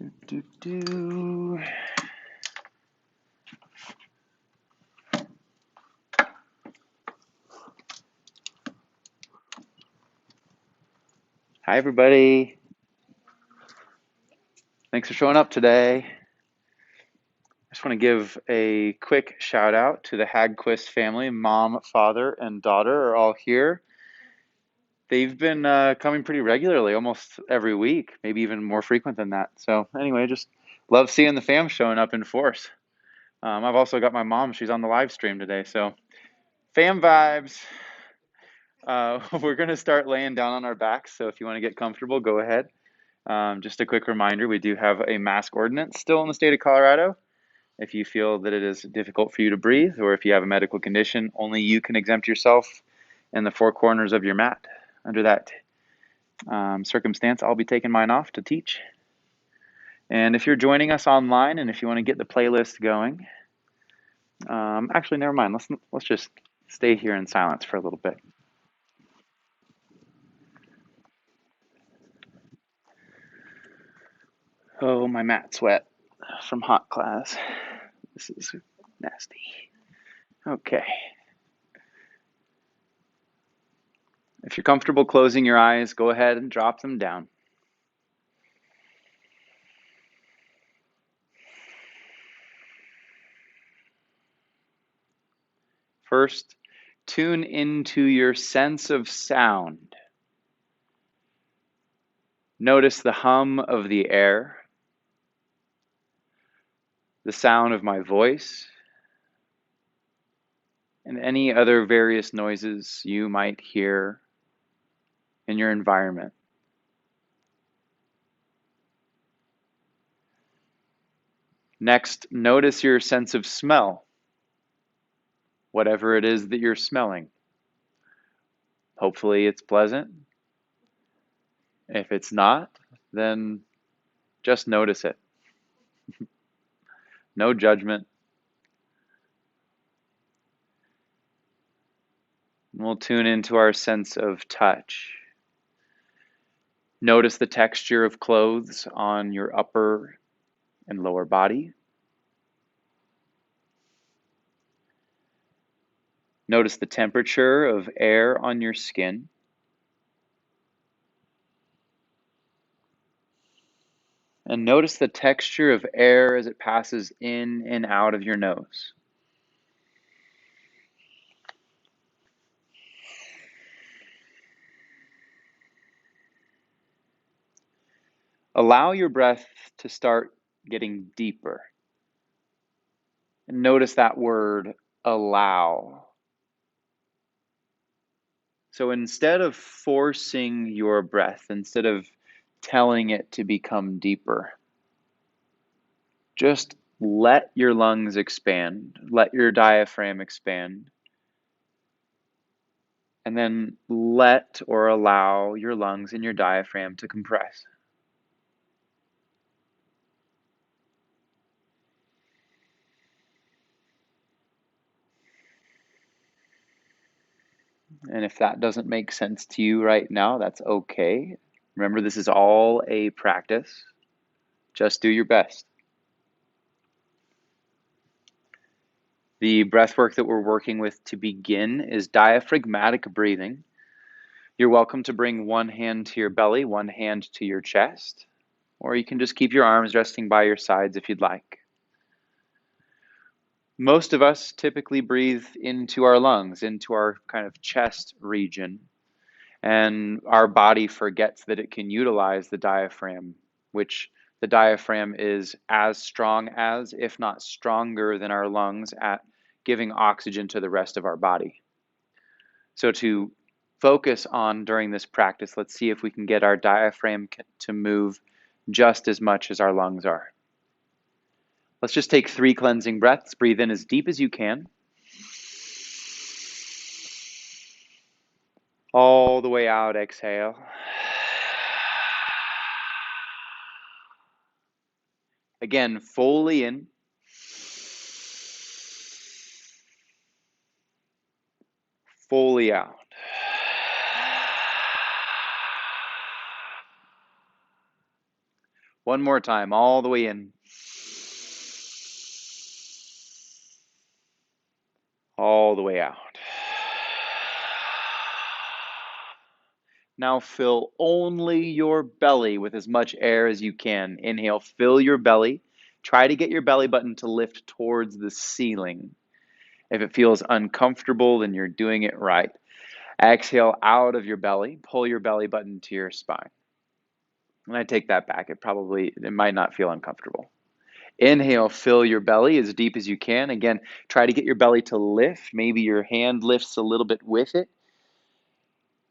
Do. Hi, everybody. Thanks for showing up today. I just want to give a quick shout out to the Hagquist family. Mom, father, and daughter are all here. They've been coming pretty regularly, almost every week, maybe even more frequent than that. So anyway, just love seeing the fam showing up in force. I've also got my mom. She's on the live stream today. So fam vibes. We're going to start laying down on our backs. So if you want to get comfortable, go ahead. Just a quick reminder, we do have a mask ordinance still in the state of Colorado. If you feel that it is difficult for you to breathe, or if you have a medical condition, only you can exempt yourself in the four corners of your mat. Under that circumstance, I'll be taking mine off to teach. And if you're joining us online, and if you want to get the playlist going, actually, never mind. Let's just stay here in silence for a little bit. Oh, my mat's wet from hot class. This is nasty. Okay. If you're comfortable closing your eyes, go ahead and drop them down. First, tune into your sense of sound. Notice the hum of the air, the sound of my voice, and any other various noises you might hear in your environment. Next, notice your sense of smell, whatever it is that you're smelling. Hopefully it's pleasant. If it's not, then just notice it. No judgment. We'll tune into our sense of touch. Notice the texture of clothes on your upper and lower body. Notice the temperature of air on your skin. And notice the texture of air as it passes in and out of your nose. Allow your breath to start getting deeper. And notice that word, allow. So instead of forcing your breath, instead of telling it to become deeper, just let your lungs expand, let your diaphragm expand, and then let or allow your lungs and your diaphragm to compress. And if that doesn't make sense to you right now, that's okay. Remember, this is all a practice. Just do your best. The breath work that we're working with to begin is diaphragmatic breathing. You're welcome to bring one hand to your belly, one hand to your chest, or you can just keep your arms resting by your sides if you'd like. Most of us typically breathe into our lungs, into our kind of chest region, and our body forgets that it can utilize the diaphragm, which the diaphragm is as strong as, if not stronger than our lungs at giving oxygen to the rest of our body. So to focus on during this practice, let's see if we can get our diaphragm to move just as much as our lungs are. Let's just take 3 cleansing breaths. Breathe in as deep as you can. All the way out, exhale. Again, fully in. Fully out. One more time, all the way in. All the way out. Now fill only your belly with as much air as you can. Inhale, fill your belly. Try to get your belly button to lift towards the ceiling. If it feels uncomfortable, then you're doing it right. Exhale out of your belly. Pull your belly button to your spine. And I take that back. It might not feel uncomfortable. Inhale, fill your belly as deep as you can. Again, try to get your belly to lift. Maybe your hand lifts a little bit with it.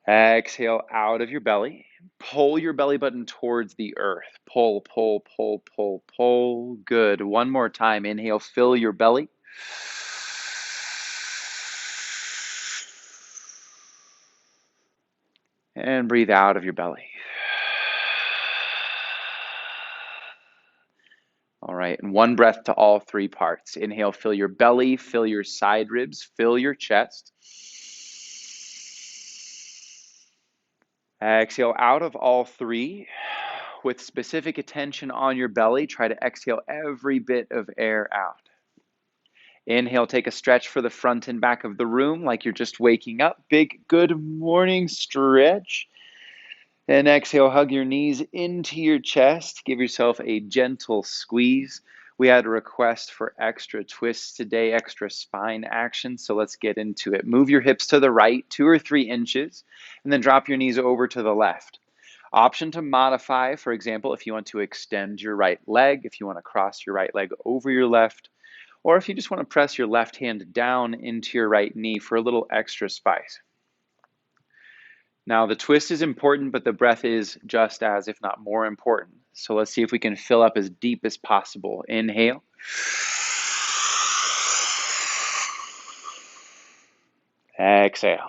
Exhale out of your belly. Pull your belly button towards the earth. Pull, pull, pull, pull, pull. Good. One more time. Inhale, fill your belly. And breathe out of your belly. All right, and one breath to all three parts. Inhale, fill your belly, fill your side ribs, fill your chest. Exhale out of all three. With specific attention on your belly, try to exhale every bit of air out. Inhale, take a stretch for the front and back of the room like you're just waking up. Big good morning stretch. And exhale, hug your knees into your chest. Give yourself a gentle squeeze. We had a request for extra twists today, extra spine action, so let's get into it. Move your hips to the right 2 or 3 inches, and then drop your knees over to the left. Option to modify, for example, if you want to extend your right leg, if you want to cross your right leg over your left, or if you just want to press your left hand down into your right knee for a little extra spice. Now, the twist is important, but the breath is just as, if not more important. So let's see if we can fill up as deep as possible. Inhale. Exhale.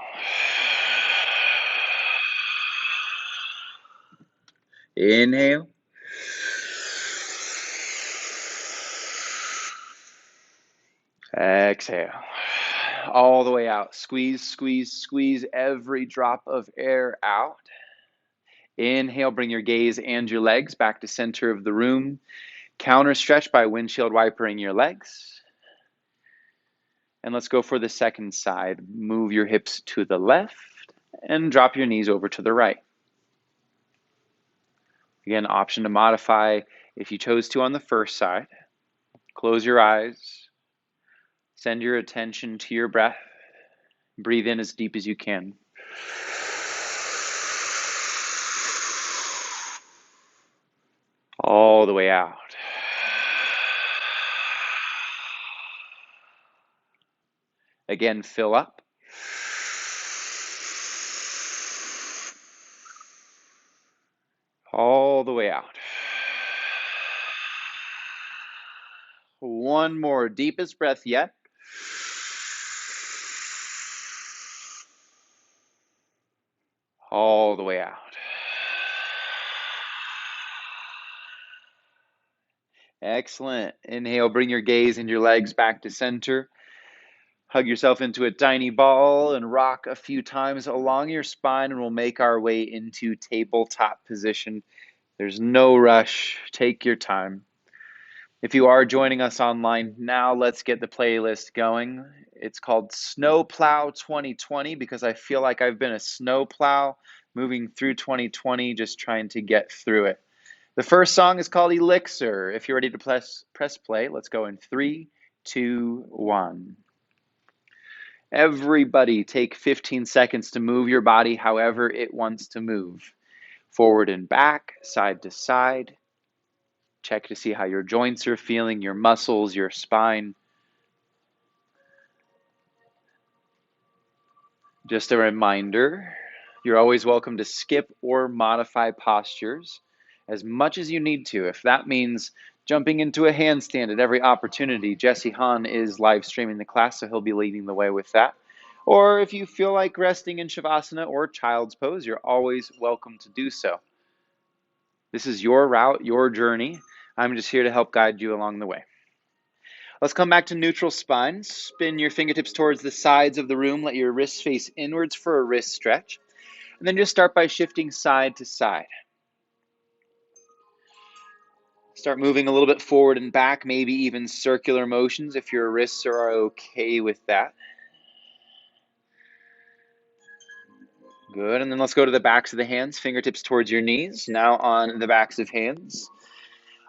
Inhale. Exhale. All the way out. Squeeze, squeeze, squeeze every drop of air out. Inhale, bring your gaze and your legs back to center of the room. Counter stretch by windshield wipering your legs. And let's go for the second side. Move your hips to the left and drop your knees over to the right. Again, option to modify if you chose to on the first side. Close your eyes. Send your attention to your breath. Breathe in as deep as you can. All the way out. Again, fill up. All the way out. One more, deepest breath yet. All the way out. Excellent. Inhale, bring your gaze and your legs back to center. Hug yourself into a tiny ball and rock a few times along your spine, and we'll make our way into tabletop position. There's no rush. Take your time. If you are joining us online now, let's get the playlist going. It's called Snowplow 2020 because I feel like I've been a snowplow moving through 2020, just trying to get through it. The first song is called Elixir. If you're ready to press play, let's go in 3, 2, 1. Everybody take 15 seconds to move your body however it wants to move. Forward and back, side to side. Check to see how your joints are feeling, your muscles, your spine. Just a reminder, you're always welcome to skip or modify postures as much as you need to. If that means jumping into a handstand at every opportunity, Jesse Hahn is live streaming the class, so he'll be leading the way with that. Or if you feel like resting in Shavasana or Child's Pose, you're always welcome to do so. This is your route, your journey. I'm just here to help guide you along the way. Let's come back to neutral spine. Spin your fingertips towards the sides of the room. Let your wrists face inwards for a wrist stretch. And then just start by shifting side to side. Start moving a little bit forward and back, maybe even circular motions if your wrists are okay with that. Good, and then let's go to the backs of the hands, fingertips towards your knees. Now on the backs of hands.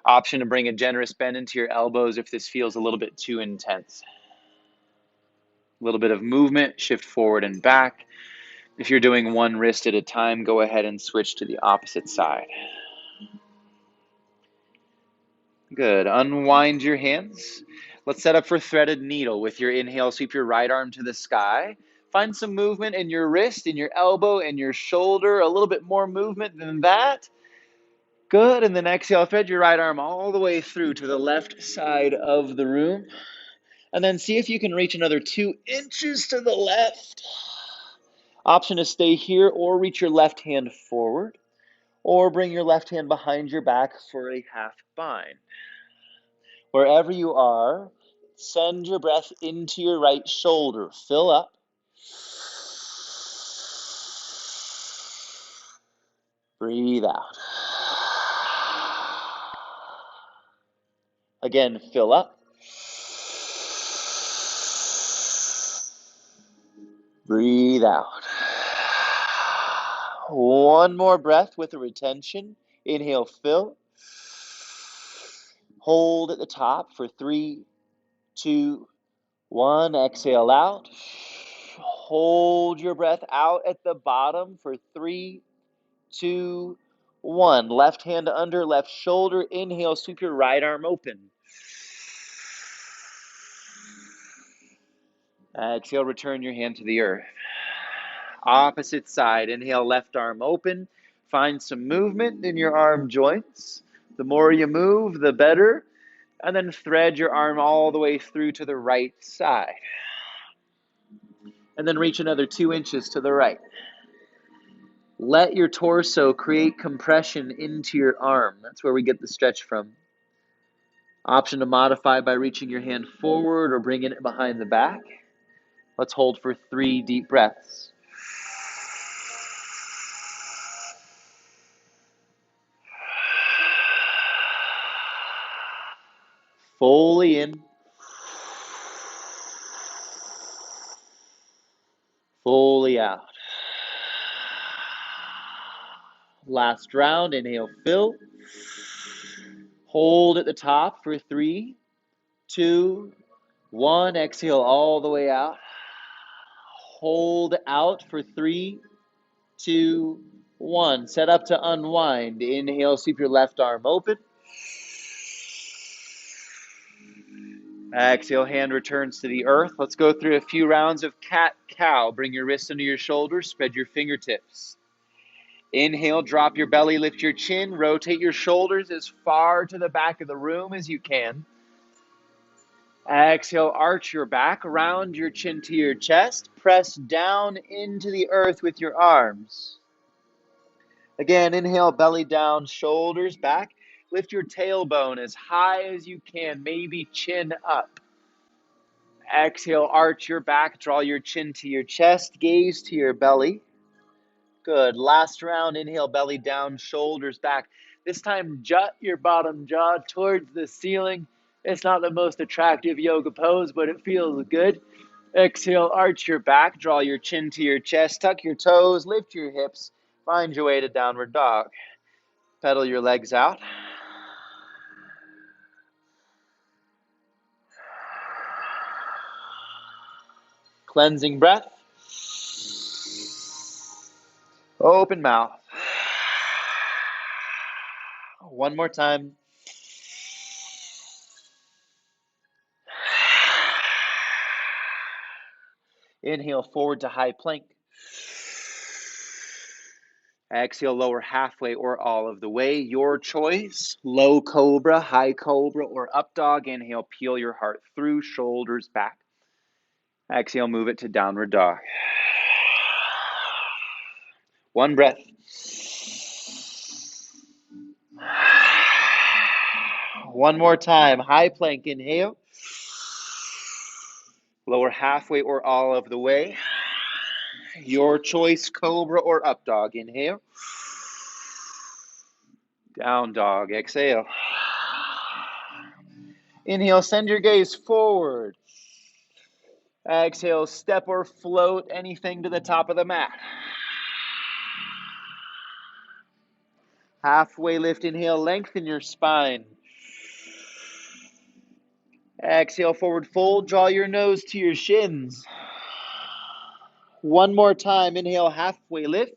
Option to bring a generous bend into your elbows if this feels a little bit too intense. A little bit of movement, shift forward and back. If you're doing one wrist at a time, go ahead and switch to the opposite side. Good. Unwind your hands. Let's set up for threaded needle. With your inhale, sweep your right arm to the sky. Find some movement in your wrist, in your elbow, and your shoulder. A little bit more movement than that. Good. And then exhale, thread your right arm all the way through to the left side of the room. And then see if you can reach another 2 inches to the left. Option to stay here or reach your left hand forward. Or bring your left hand behind your back for a half bind. Wherever you are, send your breath into your right shoulder. Fill up. Breathe out. Again, fill up. Breathe out. One more breath with a retention. Inhale, fill. Hold at the top for 3, 2, 1. Exhale out. Hold your breath out at the bottom for 3, 2, 1. Left hand under, left shoulder. Inhale, sweep your right arm open. Exhale, return your hand to the earth. Opposite side. Inhale, left arm open. Find some movement in your arm joints. The more you move, the better. And then thread your arm all the way through to the right side. And then reach another 2 inches to the right. Let your torso create compression into your arm. That's where we get the stretch from. Option to modify by reaching your hand forward or bringing it behind the back. Let's hold for 3 deep breaths. Fully in. Fully out. Last round. Inhale, fill. Hold at the top for 3, 2, 1. Exhale all the way out. Hold out for 3, 2, 1. Set up to unwind. Inhale, sweep your left arm open. Exhale, hand returns to the earth. Let's go through a few rounds of cat-cow. Bring your wrists under your shoulders, spread your fingertips. Inhale, drop your belly, lift your chin, rotate your shoulders as far to the back of the room as you can. Exhale, arch your back, round your chin to your chest, press down into the earth with your arms. Again, inhale, belly down, shoulders back. Lift your tailbone as high as you can, maybe chin up. Exhale, arch your back, draw your chin to your chest, gaze to your belly. Good. Last round, inhale, belly down, shoulders back. This time, jut your bottom jaw towards the ceiling. It's not the most attractive yoga pose, but it feels good. Exhale, arch your back, draw your chin to your chest, tuck your toes, lift your hips, find your way to downward dog. Pedal your legs out. Cleansing breath. Open mouth. One more time. Inhale, forward to high plank. Exhale, lower halfway or all of the way. Your choice. Low cobra, high cobra, or up dog. Inhale, peel your heart through, shoulders back. Exhale, move it to downward dog. One breath. One more time. High plank, inhale. Lower halfway or all of the way. Your choice, cobra or up dog. Inhale. Down dog, exhale. Inhale, send your gaze forward. Exhale, step or float anything to the top of the mat. Halfway lift, inhale, lengthen your spine. Exhale, forward fold, draw your nose to your shins. One more time, inhale, halfway lift.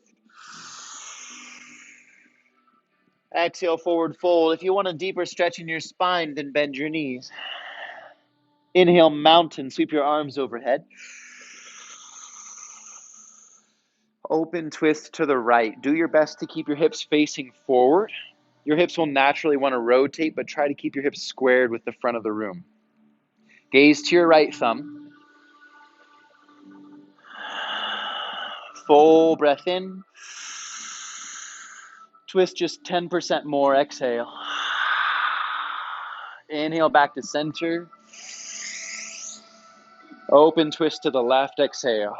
Exhale, forward fold. If you want a deeper stretch in your spine, then bend your knees. Inhale, mountain, sweep your arms overhead. Open twist to the right. Do your best to keep your hips facing forward. Your hips will naturally want to rotate, but try to keep your hips squared with the front of the room. Gaze to your right thumb. Full breath in. Twist just 10% more. Exhale. Inhale back to center. Open twist to the left. Exhale.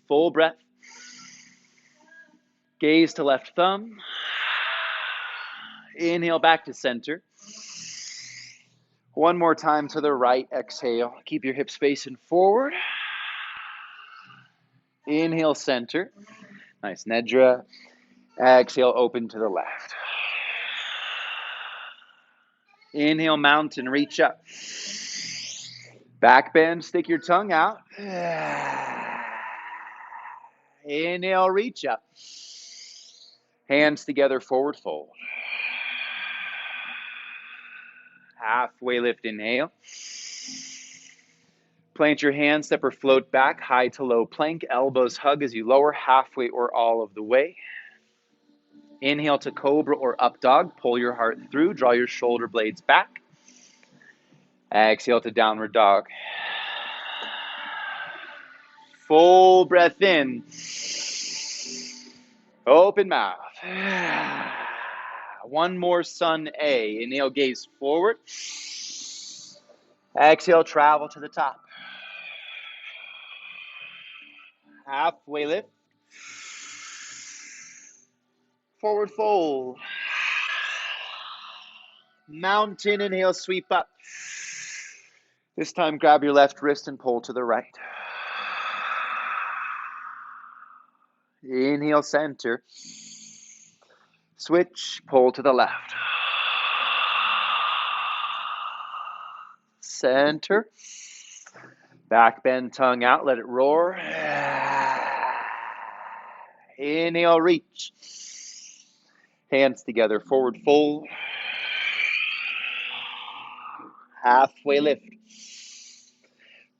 Full breath. Gaze to left thumb. Inhale back to center. One more time to the right. Exhale. Keep your hips facing forward. Inhale, center. Nice Nidra. Exhale, open to the left. Inhale, mountain, reach up. Back bend, stick your tongue out. Inhale, reach up. Hands together, forward fold. Halfway lift, inhale. Plant your hands, step or float back, high to low plank. Elbows hug as you lower halfway or all of the way. Inhale to cobra or up dog. Pull your heart through. Draw your shoulder blades back. Exhale to downward dog. Full breath in. Open mouth. One more sun A. Inhale, gaze forward. Exhale, travel to the top. Halfway lift. Forward fold. Mountain, inhale, sweep up. This time, grab your left wrist and pull to the right. Inhale, center. Switch, pull to the left. Center. Back bend, tongue out, let it roar. Inhale, reach. Hands together, forward fold. Halfway lift.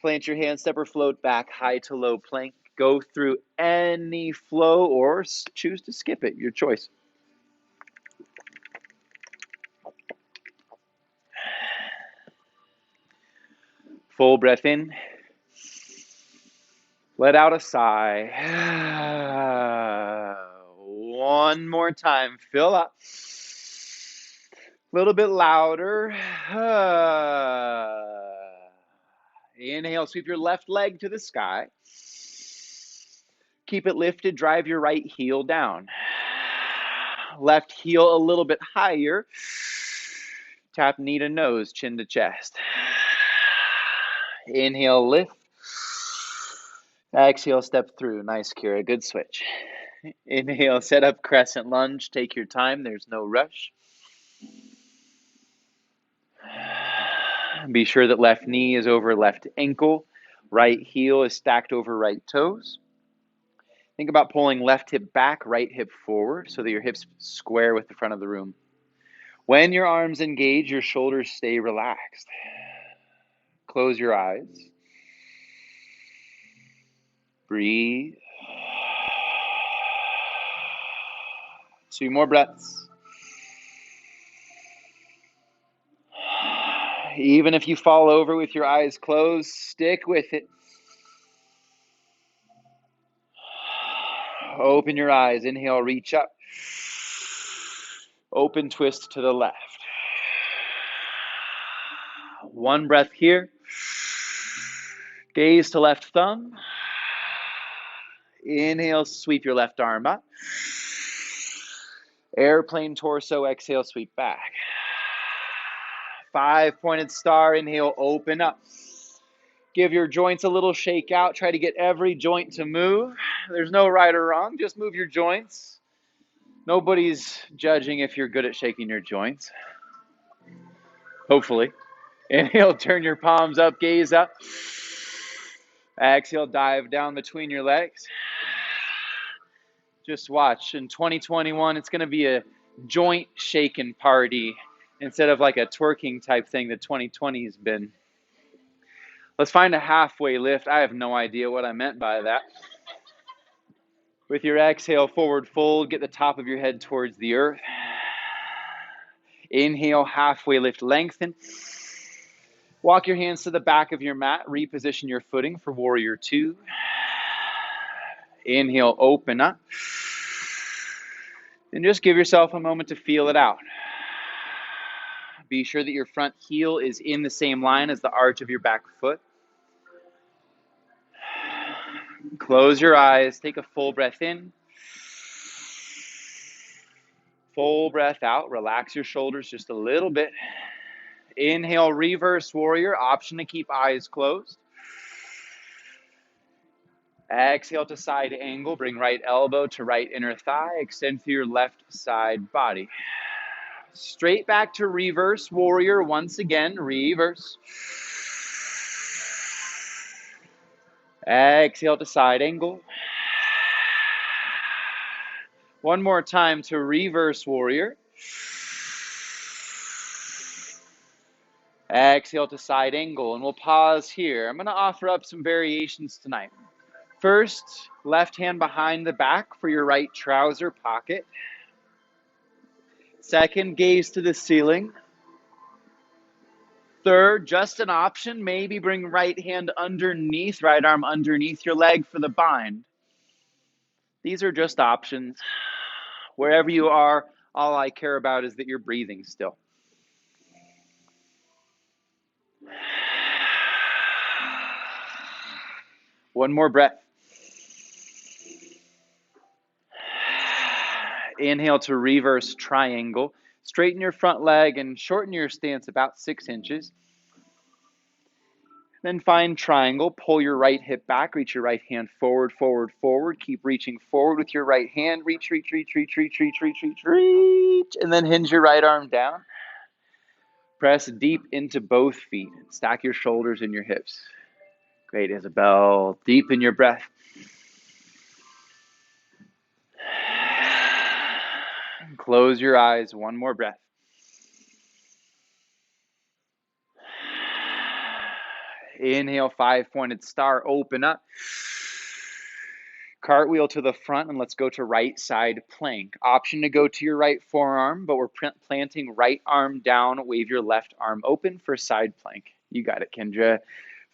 Plant your hands, step or float back, high to low plank. Go through any flow or choose to skip it, your choice. Full breath in. Let out a sigh. One more time. Fill up. A little bit louder. Inhale, sweep your left leg to the sky. Keep it lifted. Drive your right heel down. Left heel a little bit higher. Tap knee to nose, chin to chest. Inhale, lift. Exhale, step through. Nice, Kira. Good switch. Inhale, set up crescent lunge. Take your time. There's no rush. Be sure that left knee is over left ankle. Right heel is stacked over right toes. Think about pulling left hip back, right hip forward so that your hips square with the front of the room. When your arms engage, your shoulders stay relaxed. Close your eyes. Breathe. 2 more breaths. Even if you fall over with your eyes closed, stick with it. Open your eyes. Inhale, reach up. Open twist to the left. One breath here. Gaze to left thumb. Inhale, sweep your left arm up. Airplane torso, exhale, sweep back. 5-pointed star. Inhale, open up. Give your joints a little shake out. Try to get every joint to move. There's no right or wrong. Just move your joints. Nobody's judging if you're good at shaking your joints. Hopefully. Inhale, turn your palms up, gaze up. Exhale, dive down between your legs. Just watch. In 2021, it's going to be a joint shaking party instead of like a twerking type thing that 2020 has been. Let's find a halfway lift. I have no idea what I meant by that. With your exhale, forward fold, get the top of your head towards the earth. Inhale, halfway lift, lengthen. Walk your hands to the back of your mat. Reposition your footing for warrior 2. Inhale, open up. And just give yourself a moment to feel it out. Be sure that your front heel is in the same line as the arch of your back foot. Close your eyes. Take a full breath in. Full breath out. Relax your shoulders just a little bit. Inhale, reverse warrior. Option to keep eyes closed. Exhale to side angle. Bring right elbow to right inner thigh. Extend through your left side body. Straight back to reverse warrior. Once again, reverse. Exhale to side angle. One more time to reverse warrior. Exhale to side angle, and we'll pause here. I'm going to offer up some variations tonight. First, left hand behind the back for your right trouser pocket. Second, gaze to the ceiling. Third, just an option, maybe bring right hand underneath, right arm underneath your leg for the bind. These are just options. Wherever you are, all I care about is that you're breathing still. One more breath. Inhale to reverse triangle. Straighten your front leg and shorten your stance about 6 inches. Then find triangle. Pull your right hip back. Reach your right hand forward, forward, forward. Keep reaching forward with your right hand. Reach, reach, reach, reach, reach, reach, reach, reach, reach. And then hinge your right arm down. Press deep into both feet. Stack your shoulders and your hips. Great, Isabel. Deepen your breath. Close your eyes. One more breath. Inhale, 5-pointed star. Open up. Cartwheel to the front, and let's go to right side plank. Option to go to your right forearm, but we're planting right arm down. Wave your left arm open for side plank. You got it, Kendra.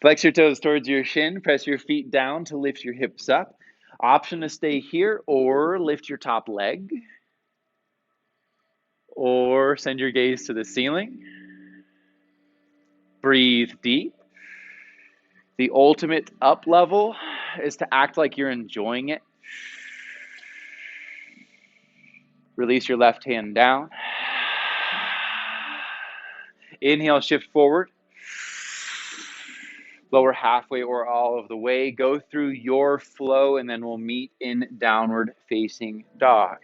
Flex your toes towards your shin. Press your feet down to lift your hips up. Option to stay here or lift your top leg. Or send your gaze to the ceiling. Breathe deep. The ultimate up level is to act like you're enjoying it. Release your left hand down. Inhale, shift forward. Lower halfway or all of the way. Go through your flow, and then we'll meet in downward facing dog.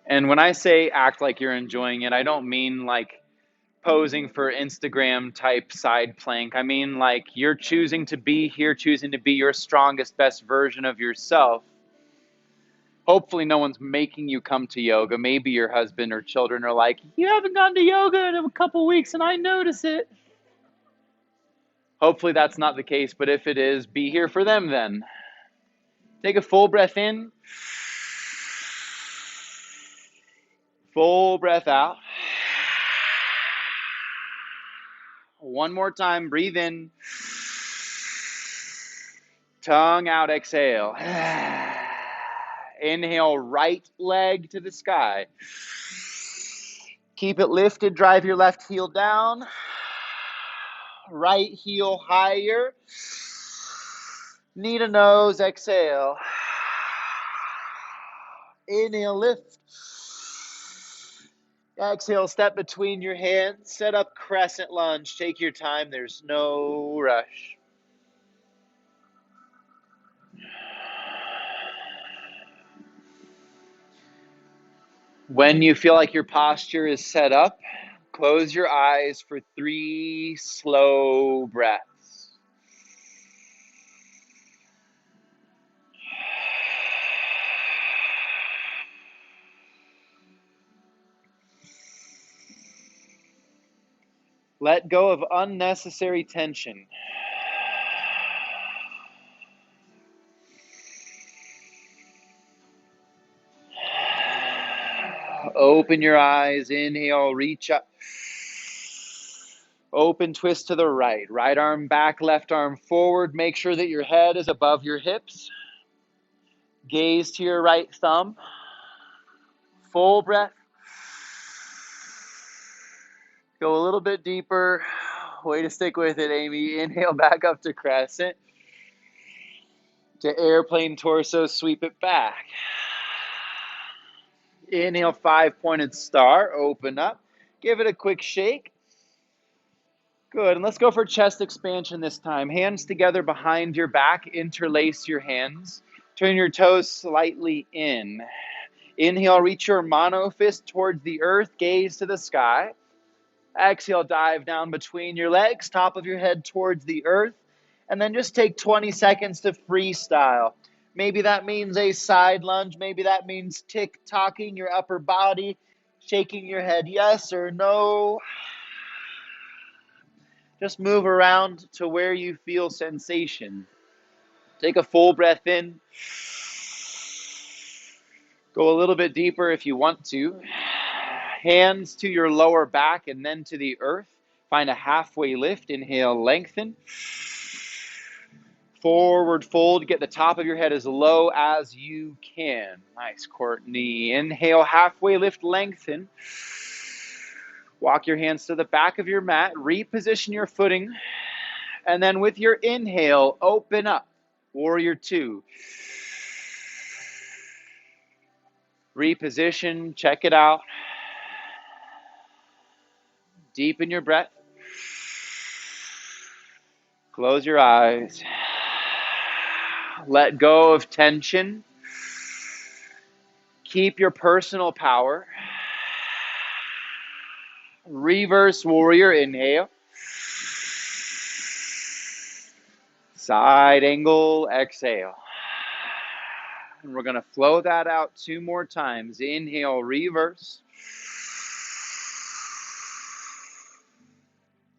And when I say act like you're enjoying it, I don't mean like posing for Instagram type side plank. I mean like you're choosing to be here, choosing to be your strongest, best version of yourself. Hopefully no one's making you come to yoga. Maybe your husband or children are like, you haven't gone to yoga in a couple weeks and I notice it. Hopefully that's not the case, but if it is, be here for them then. Take a full breath in. Full breath out. One more time, breathe in. Tongue out, exhale. Inhale, right leg to the sky. Keep it lifted, drive your left heel down. Right heel higher. Knee to nose, exhale. Inhale, lift. Exhale, step between your hands. Set up crescent lunge. Take your time. There's no rush. When you feel like your posture is set up, close your eyes for 3 slow breaths. Let go of unnecessary tension. Open your eyes. Inhale, reach up. Open twist to the right. Right arm back, left arm forward. Make sure that your head is above your hips. Gaze to your right thumb. Full breath. Go a little bit deeper. Way to stick with it, Amy. Inhale back up to crescent. To airplane torso, sweep it back. Inhale, 5-pointed star. Open up. Give it a quick shake. Good. And let's go for chest expansion this time. Hands together behind your back. Interlace your hands. Turn your toes slightly in. Inhale, reach your mono fist towards the earth. Gaze to the sky. Exhale, dive down between your legs. Top of your head towards the earth. And then just take 20 seconds to freestyle. Maybe that means a side lunge. Maybe that means tick-tocking your upper body. Shaking your head yes or no. Just move around to where you feel sensation. Take a full breath in. Go a little bit deeper if you want to. Hands to your lower back and then to the earth. Find a halfway lift. Inhale, lengthen. Forward fold. Get the top of your head as low as you can. Nice, Courtney. Inhale, halfway lift, lengthen. Walk your hands to the back of your mat. Reposition your footing. And then with your inhale, open up. Warrior 2. Reposition. Check it out. Deepen your breath. Close your eyes. Let go of tension. Keep your personal power. Reverse warrior, inhale. Side angle, exhale. And we're going to flow that out 2 more times. Inhale, reverse.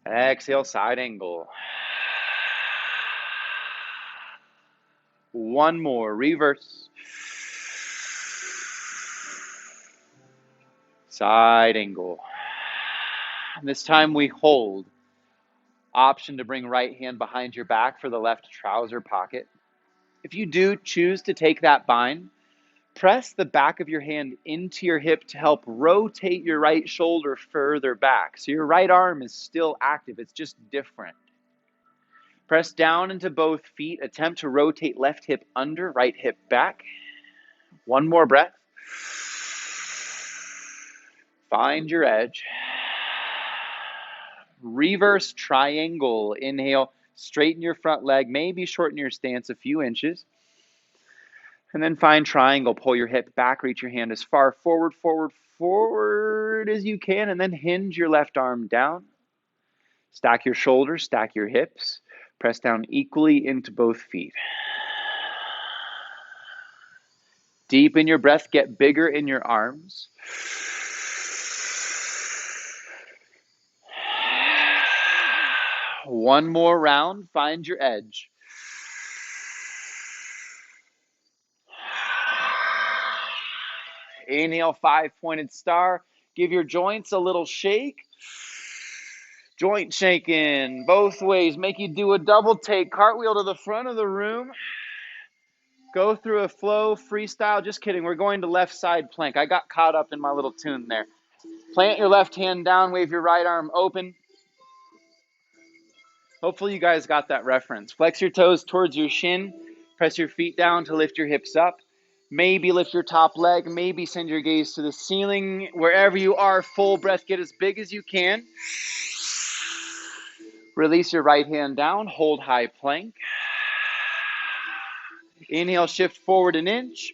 Exhale, side angle. 1 more, reverse. Side angle. And this time we hold. Option to bring right hand behind your back for the left trouser pocket. If you do choose to take that bind, press the back of your hand into your hip to help rotate your right shoulder further back. So your right arm is still active, it's just different. Press down into both feet. Attempt to rotate left hip under, right hip back. 1 more breath. Find your edge. Reverse triangle. Inhale, straighten your front leg, maybe shorten your stance a few inches. And then find triangle. Pull your hip back, reach your hand as far forward as you can, and then hinge your left arm down. Stack your shoulders, stack your hips. Press down equally into both feet. Deepen your breath, get bigger in your arms. One more round, find your edge. Inhale, 5-pointed star. Give your joints a little shake. Joint shaking both ways. Make you do a double take. Cartwheel to the front of the room. Go through a flow, freestyle. Just kidding. We're going to left side plank. I got caught up in my little tune there. Plant your left hand down. Wave your right arm open. Hopefully you guys got that reference. Flex your toes towards your shin. Press your feet down to lift your hips up. Maybe lift your top leg. Maybe send your gaze to the ceiling. Wherever you are, full breath. Get as big as you can. Release your right hand down. Hold high plank. Inhale, shift forward an inch.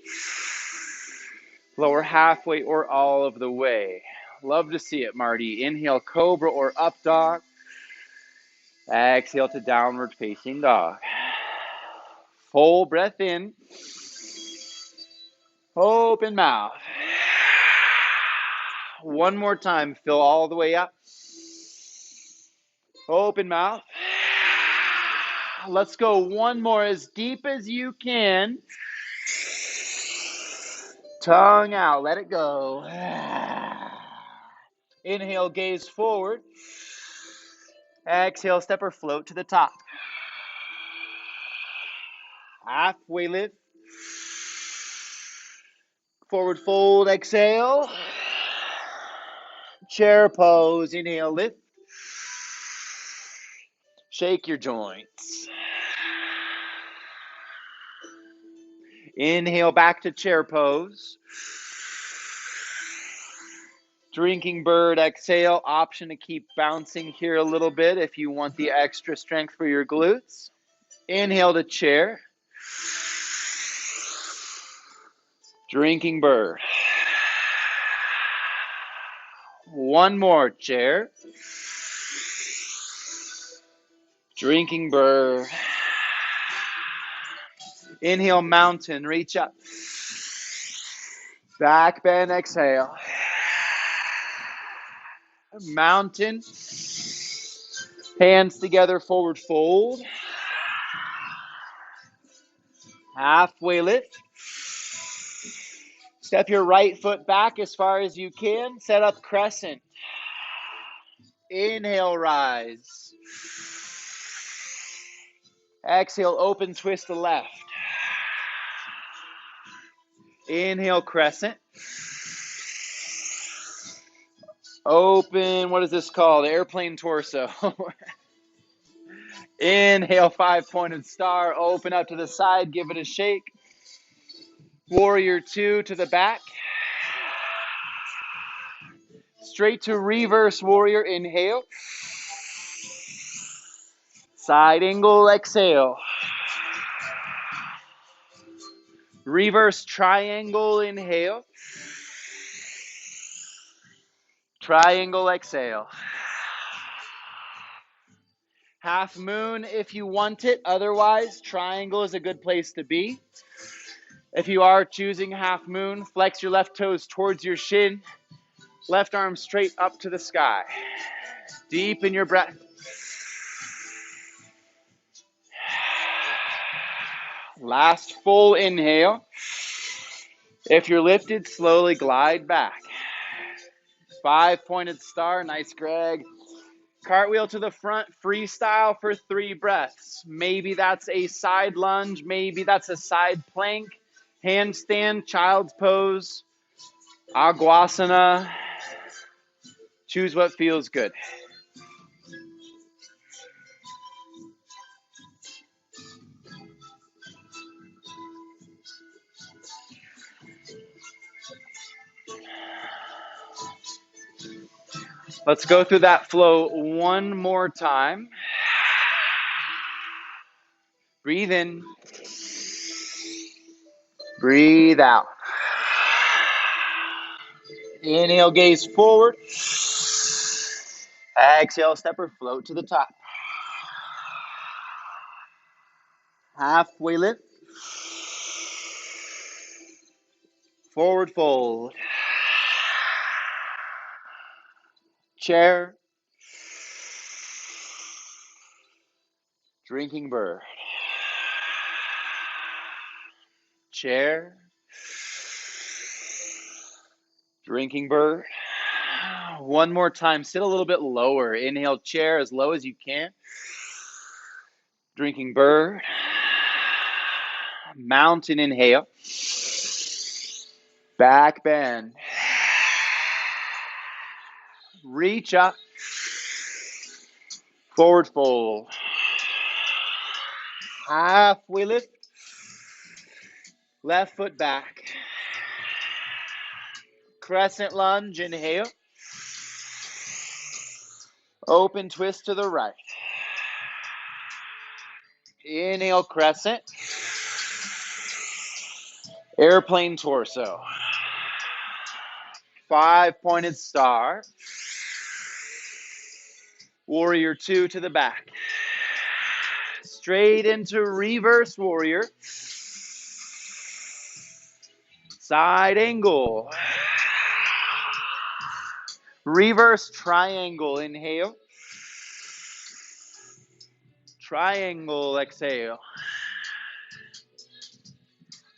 Lower halfway or all of the way. Love to see it, Marty. Inhale, cobra or up dog. Exhale to downward facing dog. Full breath in. Open mouth. One more time. Fill all the way up. Open mouth. Let's go one more as deep as you can. Tongue out. Let it go. Inhale, gaze forward. Exhale, step or float to the top. Halfway lift. Forward fold, exhale. Chair pose, inhale, lift. Shake your joints. Inhale, back to chair pose. Drinking bird, exhale. Option to keep bouncing here a little bit if you want the extra strength for your glutes. Inhale to chair. Drinking bird. One more, chair. Drinking bird. Inhale, mountain, reach up. Back bend, exhale. Mountain. Hands together, forward fold. Halfway lift. Step your right foot back as far as you can. Set up crescent. Inhale, rise. Exhale, open, twist to left. Inhale, crescent. Open, what is this called? Airplane torso. Inhale, 5-pointed star. Open up to the side, give it a shake. Warrior 2 to the back. Straight to reverse warrior, inhale. Side angle, exhale. Reverse triangle, inhale. Triangle, exhale. Half moon if you want it. Otherwise, triangle is a good place to be. If you are choosing half moon, flex your left toes towards your shin. Left arm straight up to the sky. Deepen your breath. Last full inhale. If you're lifted, slowly glide back. 5-pointed star. Nice, Greg. Cartwheel to the front, freestyle for 3 breaths. Maybe that's a side lunge. Maybe that's a side plank. Handstand, child's pose, aguasana. Choose what feels good. Let's go through that flow one more time. Breathe in. Breathe out. Inhale, gaze forward. Exhale, step or float to the top. Halfway lift. Forward fold. Chair. Drinking bird. Chair. Drinking bird. One more time. Sit a little bit lower. Inhale, chair as low as you can. Drinking bird. Mountain, inhale. Back bend. Reach up. Forward fold. Halfway lift. Left foot back. Crescent lunge, inhale. Open twist to the right. Inhale, crescent. Airplane torso. 5-pointed star. Warrior 2 to the back. Straight into reverse warrior. Side angle. Reverse triangle, inhale. Triangle, exhale.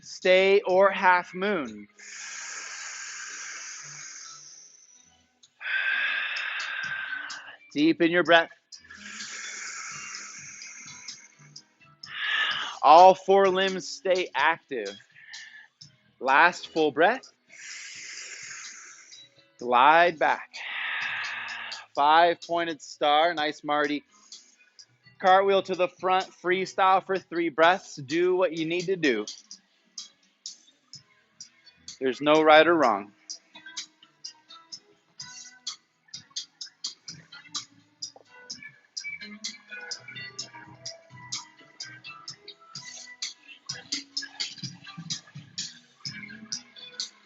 Stay or half moon. Deepen your breath. All 4 limbs stay active. Last full breath. Glide back. 5-pointed star. Nice, Marty. Cartwheel to the front. Freestyle for 3 breaths. Do what you need to do. There's no right or wrong.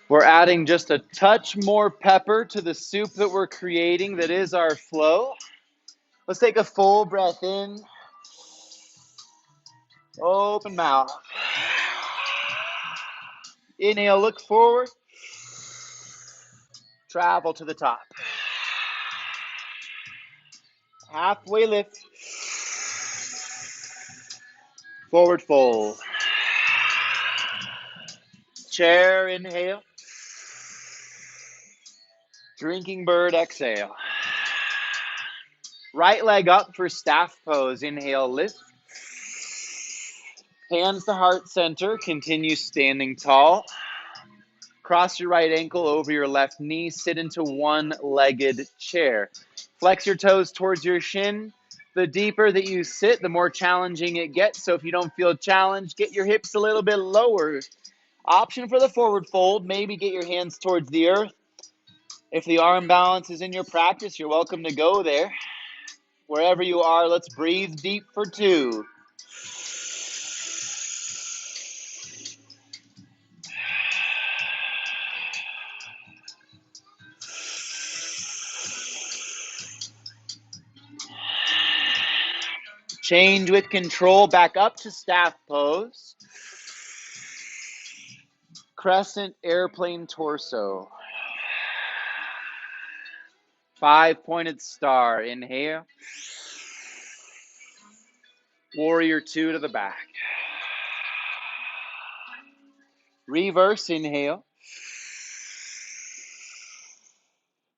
We're adding just a touch more pepper to the soup that we're creating that is our flow. Let's take a full breath in. Open mouth. Inhale, look forward. Travel to the top. Halfway lift. Forward fold. Chair, inhale. Drinking bird, exhale. Right leg up for staff pose. Inhale, lift. Hands to heart center. Continue standing tall. Cross your right ankle over your left knee. Sit into one-legged chair. Flex your toes towards your shin. The deeper that you sit, the more challenging it gets. So if you don't feel challenged, get your hips a little bit lower. Option for the forward fold. Maybe get your hands towards the earth. If the arm balance is in your practice, you're welcome to go there. Wherever you are, let's breathe deep for 2. Change with control back up to staff pose. Crescent airplane torso. 5-pointed star. Inhale. Warrior 2 to the back. Reverse, inhale.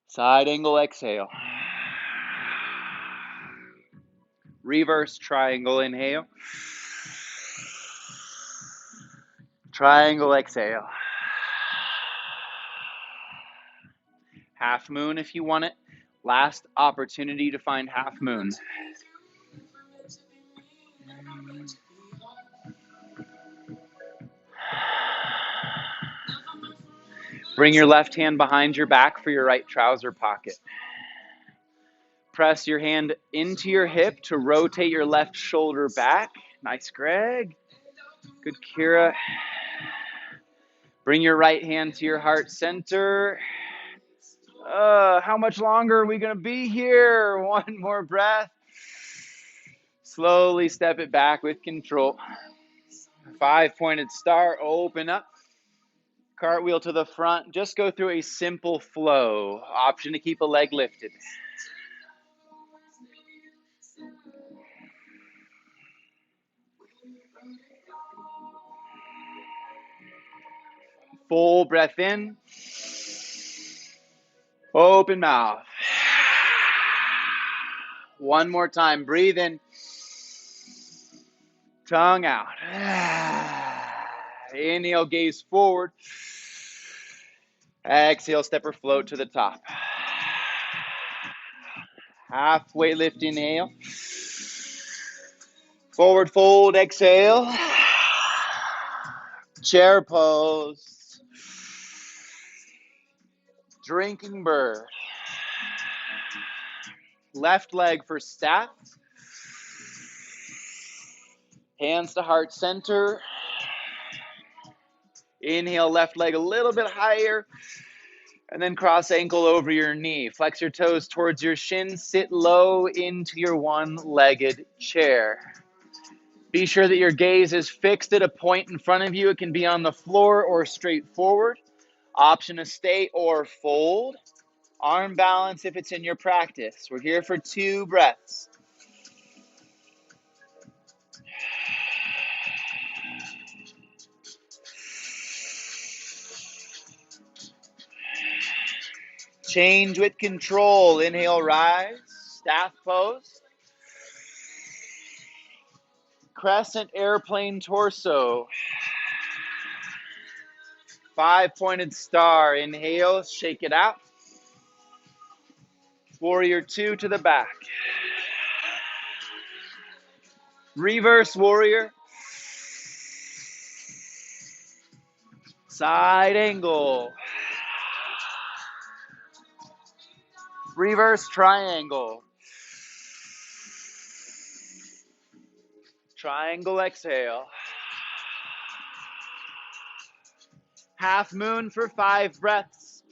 Side angle, exhale. Reverse triangle, inhale. Triangle, exhale. Half moon if you want it. Last opportunity to find half moon. Bring your left hand behind your back for your right trouser pocket. Press your hand into your hip to rotate your left shoulder back. Nice, Greg. Good, Kira. Bring your right hand to your heart center. How much longer are we going to be here? 1 more breath. Slowly step it back with control. 5-pointed star. Open up. Cartwheel to the front. Just go through a simple flow. Option to keep a leg lifted. Full breath in. Open mouth. 1 more time. Breathe in. Tongue out. Inhale, gaze forward. Exhale, step or float to the top. Halfway lift, inhale. Forward fold, exhale. Chair pose. Drinking bird. Left leg for staff. Hands to heart center. Inhale, left leg a little bit higher. And then cross ankle over your knee. Flex your toes towards your shins. Sit low into your one-legged chair. Be sure that your gaze is fixed at a point in front of you. It can be on the floor or straight forward. Option to stay or fold. Arm balance if it's in your practice. We're here for 2 breaths. Change with control. Inhale, rise. Staff pose. Crescent airplane torso. 5-pointed star. Inhale, shake it out. Warrior 2 to the back. Reverse warrior. Side angle. Reverse triangle. Triangle exhale. Half moon for 5 breaths.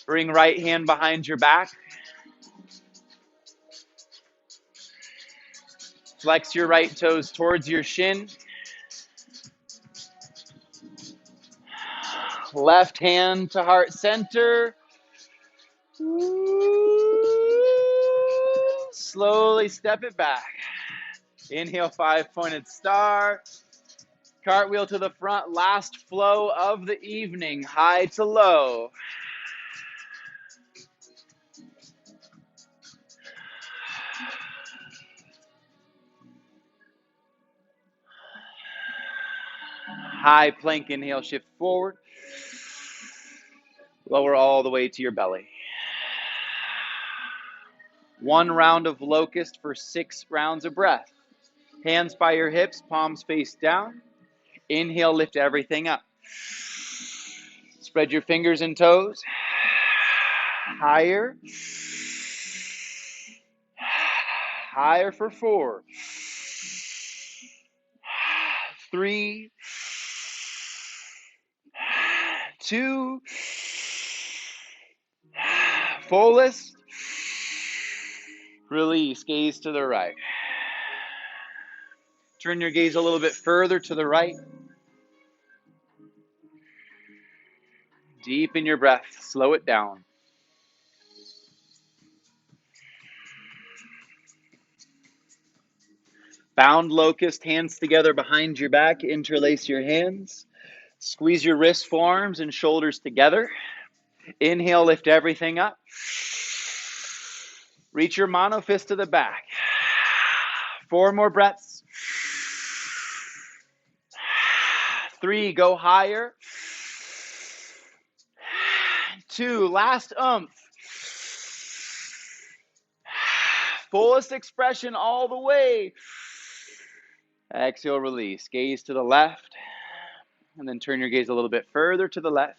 Bring right hand behind your back. Flex your right toes towards your shin. Left hand to heart center. Slowly step it back. Inhale, 5-pointed star. Cartwheel to the front. Last flow of the evening. High to low. High plank, inhale, shift forward. Lower all the way to your belly. 1 round of locust for 6 rounds of breath. Hands by your hips, palms face down. Inhale, lift everything up. Spread your fingers and toes. Higher. Higher for 4. 3. 2. Fullest. Release, gaze to the right. Turn your gaze a little bit further to the right. Deepen your breath, slow it down. Bound locust, hands together behind your back, interlace your hands. Squeeze your wrists, forearms, and shoulders together. Inhale, lift everything up. Reach your mono fist to the back. 4 more breaths. 3, go higher. 2, last umph. Fullest expression all the way. Exhale, release. Gaze to the left. And then turn your gaze a little bit further to the left.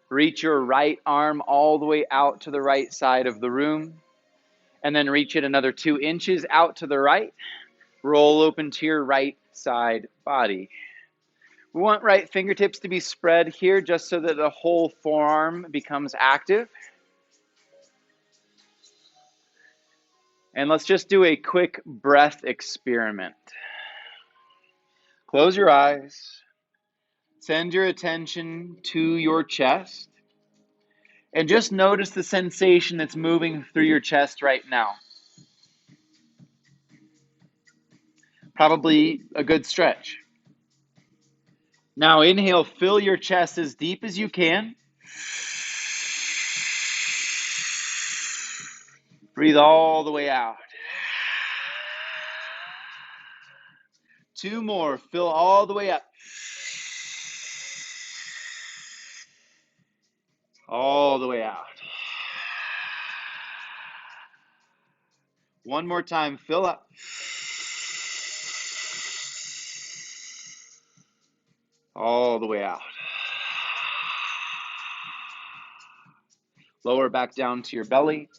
Reach your right arm all the way out to the right side of the room. And then reach it another 2 inches out to the right. Roll open to your right side body. We want right fingertips to be spread here just so that the whole forearm becomes active. And let's just do a quick breath experiment. Close your eyes. Send your attention to your chest. And just notice the sensation that's moving through your chest right now. Probably a good stretch. Now inhale, fill your chest as deep as you can. Breathe all the way out. 2 more, fill all the way up. All the way out. 1 more time, fill up. All the way out. Lower back down to your belly.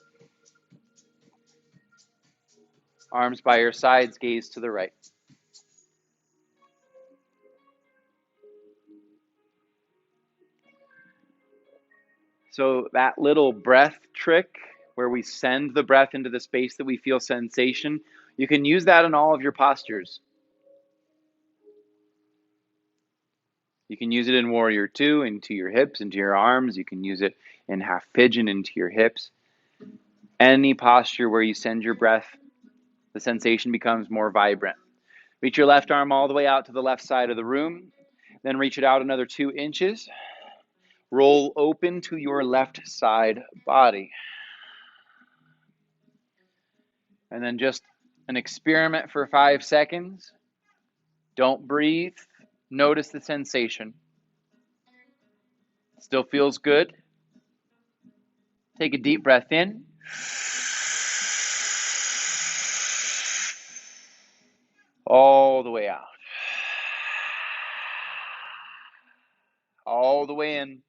Arms by your sides, gaze to the right. So that little breath trick where we send the breath into the space that we feel sensation, you can use that in all of your postures. You can use it in Warrior Two, into your hips, into your arms. You can use it in Half Pigeon, into your hips. Any posture where you send your breath, the sensation becomes more vibrant. Reach your left arm all the way out to the left side of the room. Then reach it out another 2 inches. Roll open to your left side body. And then just an experiment for 5 seconds. Don't breathe. Notice the sensation. Still feels good. Take a deep breath in. All the way out. All the way in.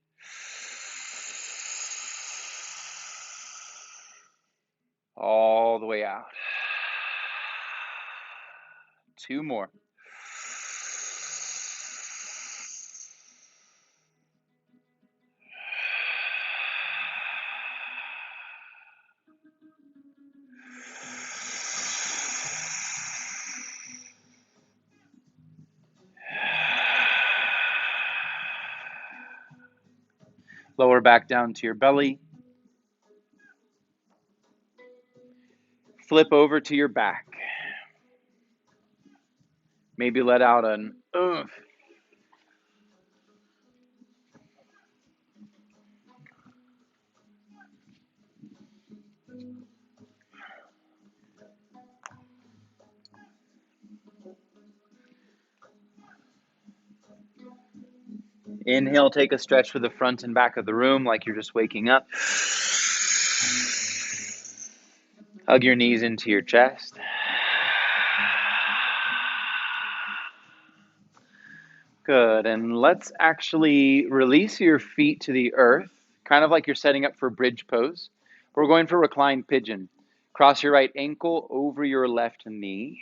All the way out. 2 more. Lower back down to your belly. Flip over to your back. Maybe let out an oomph. Inhale, take a stretch for the front and back of the room like you're just waking up. Hug your knees into your chest. Good, and let's actually release your feet to the earth, kind of like you're setting up for bridge pose. We're going for reclined pigeon. Cross your right ankle over your left knee,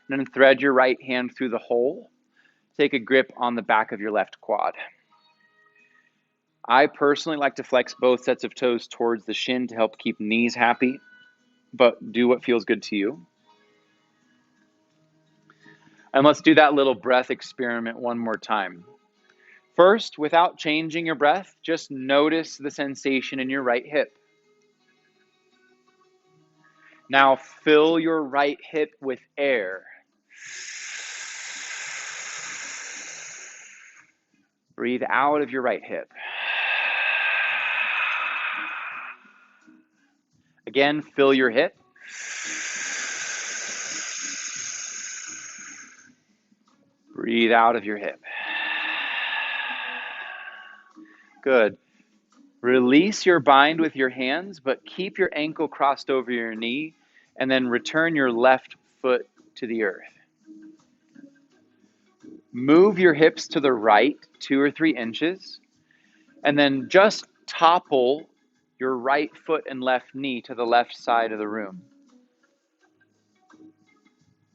and then thread your right hand through the hole. Take a grip on the back of your left quad. I personally like to flex both sets of toes towards the shin to help keep knees happy, but do what feels good to you. And let's do that little breath experiment one more time. First, without changing your breath, just notice the sensation in your right hip. Now fill your right hip with air. Breathe out of your right hip. Again, fill your hip. Breathe out of your hip. Good. Release your bind with your hands, but keep your ankle crossed over your knee, and then return your left foot to the earth. Move your hips to the right 2 or 3 inches, and then just topple your right foot and left knee to the left side of the room.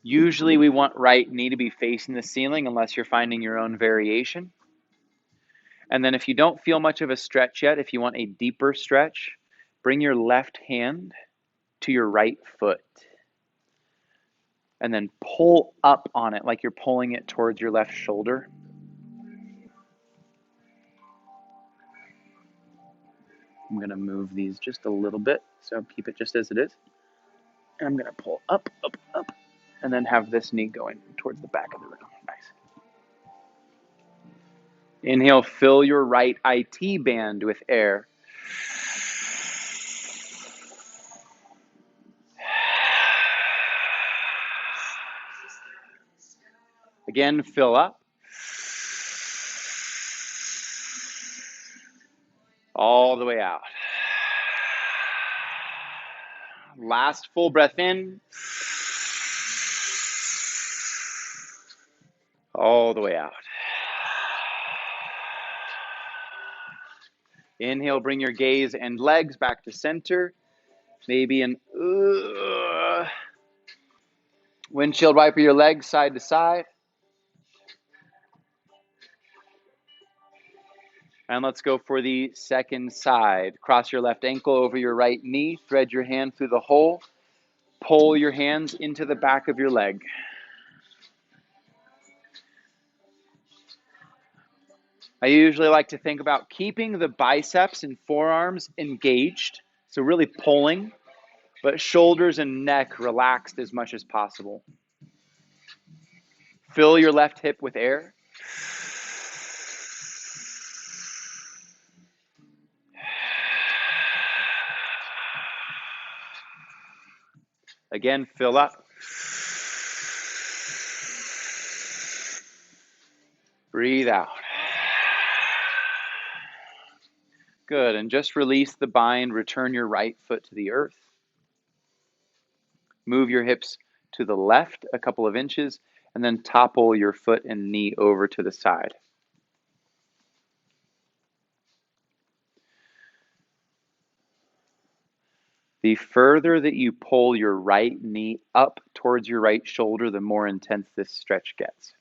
Usually we want right knee to be facing the ceiling unless you're finding your own variation. And then if you don't feel much of a stretch yet, if you want a deeper stretch, bring your left hand to your right foot. And then pull up on it like you're pulling it towards your left shoulder. I'm going to move these just a little bit, so keep it just as it is. And I'm going to pull up, up, up, and then have this knee going towards the back of the room. Nice. Inhale, fill your right IT band with air. Again, fill up. All the way out. Last full breath in. All the way out. Inhale, bring your gaze and legs back to center. Maybe an windshield wiper your legs side to side. And let's go for the second side. Cross your left ankle over your right knee. Thread your hand through the hole. Pull your hands into the back of your leg. I usually like to think about keeping the biceps and forearms engaged, so really pulling, but shoulders and neck relaxed as much as possible. Fill your left hip with air. Again, fill up. Breathe out. Good, and just release the bind. Return your right foot to the earth. Move your hips to the left a couple of inches, and then topple your foot and knee over to the side. The further that you pull your right knee up towards your right shoulder, the more intense this stretch gets.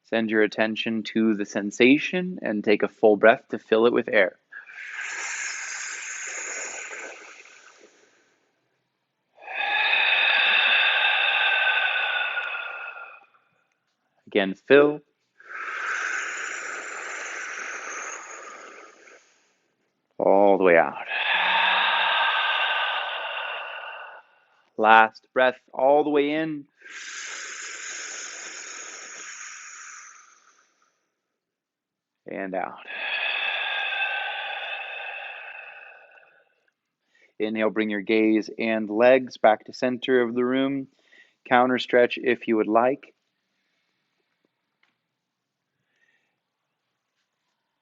Send your attention to the sensation and take a full breath to fill it with air. Again, fill. All the way out. Last breath all the way in. And out. Inhale, bring your gaze and legs back to center of the room. Counter stretch if you would like.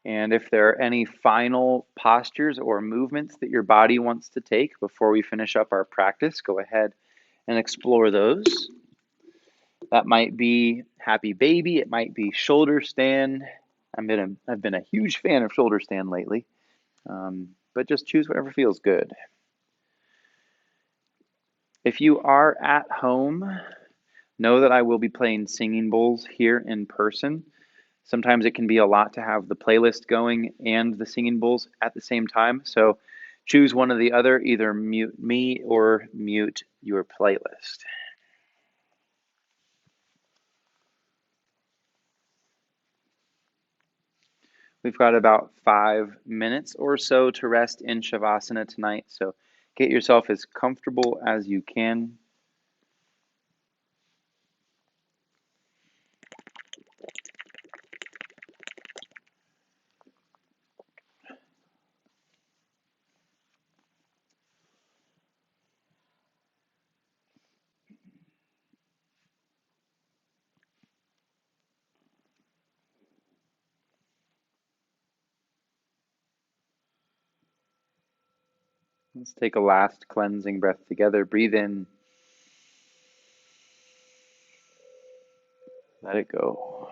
And if there are any final postures or movements that your body wants to take before we finish up our practice, go ahead and explore those. That might be happy baby. It might be shoulder stand. I've been a huge fan of shoulder stand lately, but just choose whatever feels good. If you are at home, know that I will be playing singing bowls here in person. Sometimes it can be a lot to have the playlist going and the singing bowls at the same time. So choose one or the other, either mute me or mute your playlist. We've got about 5 minutes or so to rest in Shavasana tonight. So get yourself as comfortable as you can. Let's take a last cleansing breath together. Breathe in. Let it go.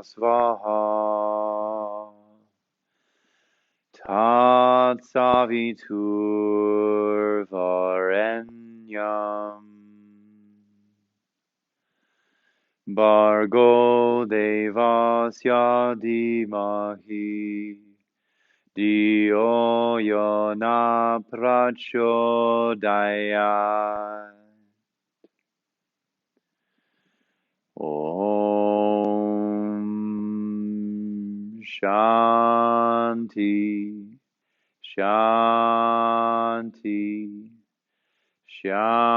Svaha Tat Savitur Varenyam Bargo Devasya Dhimahi Dio Yona Prachodayat Om Shanti Shanti Shanti.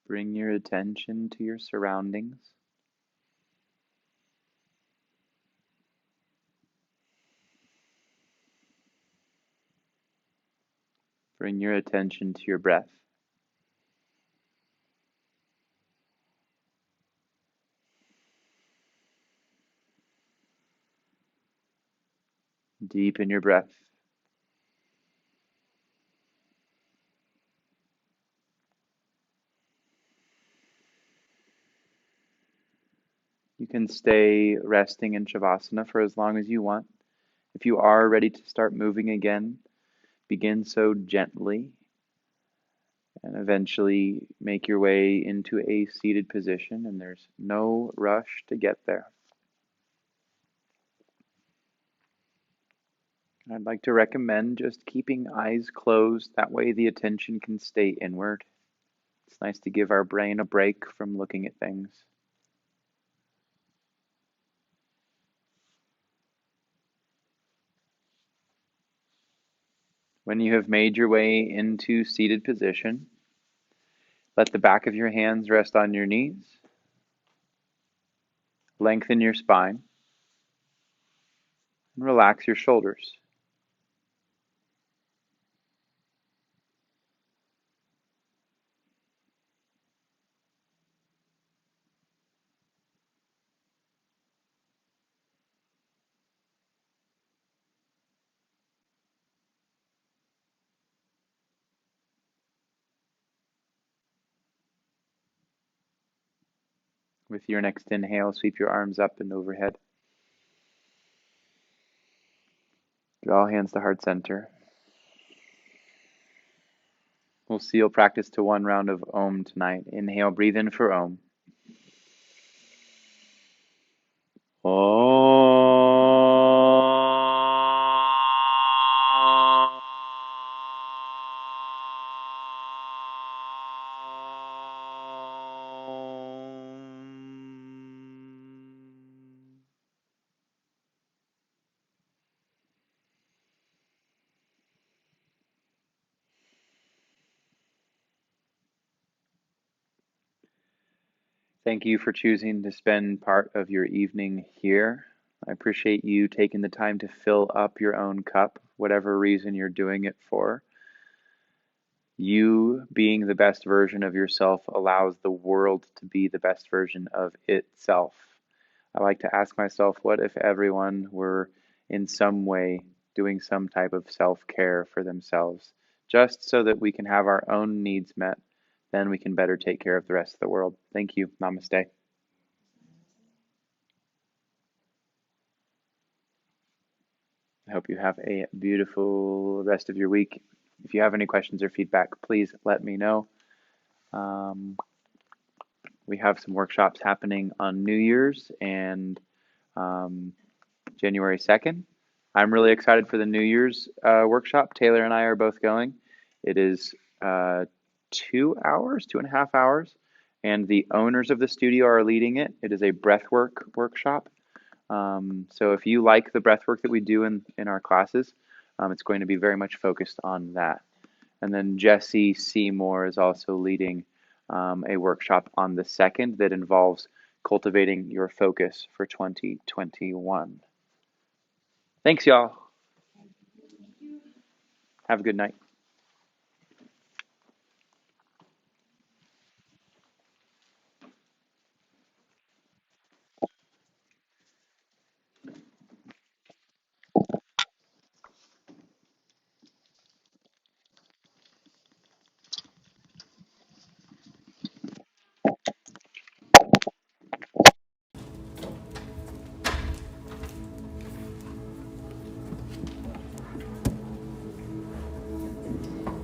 Bring your attention to your surroundings. Bring your attention to your breath. Deepen your breath. You can stay resting in Shavasana for as long as you want. If you are ready to start moving again, begin so gently and eventually make your way into a seated position, and there's no rush to get there. I'd like to recommend just keeping eyes closed. That way the attention can stay inward. It's nice to give our brain a break from looking at things. When you have made your way into seated position, let the back of your hands rest on your knees. Lengthen your spine and relax your shoulders. With your next inhale, sweep your arms up and overhead. Draw hands to heart center. We'll seal practice to one round of Om tonight. Inhale, breathe in for Om. Thank you for choosing to spend part of your evening here. I appreciate you taking the time to fill up your own cup, whatever reason you're doing it for. You being the best version of yourself allows the world to be the best version of itself. I like to ask myself, what if everyone were in some way doing some type of self-care for themselves, just so that we can have our own needs met. Then we can better take care of the rest of the world. Thank you. Namaste. I hope you have a beautiful rest of your week. If you have any questions or feedback, please let me know. Um, we have some workshops happening on New Year's and um, January 2nd. I'm really excited for the New Year's workshop. Taylor and I are both going. It is 2 hours, 2.5 hours, and the owners of the studio are leading it. It is a breathwork workshop. So if you like the breathwork that we do in our classes, it's going to be very much focused on that. And then Jesse Seymour is also leading a workshop on the 2nd that involves cultivating your focus for 2021. Thanks, y'all. Have a good night.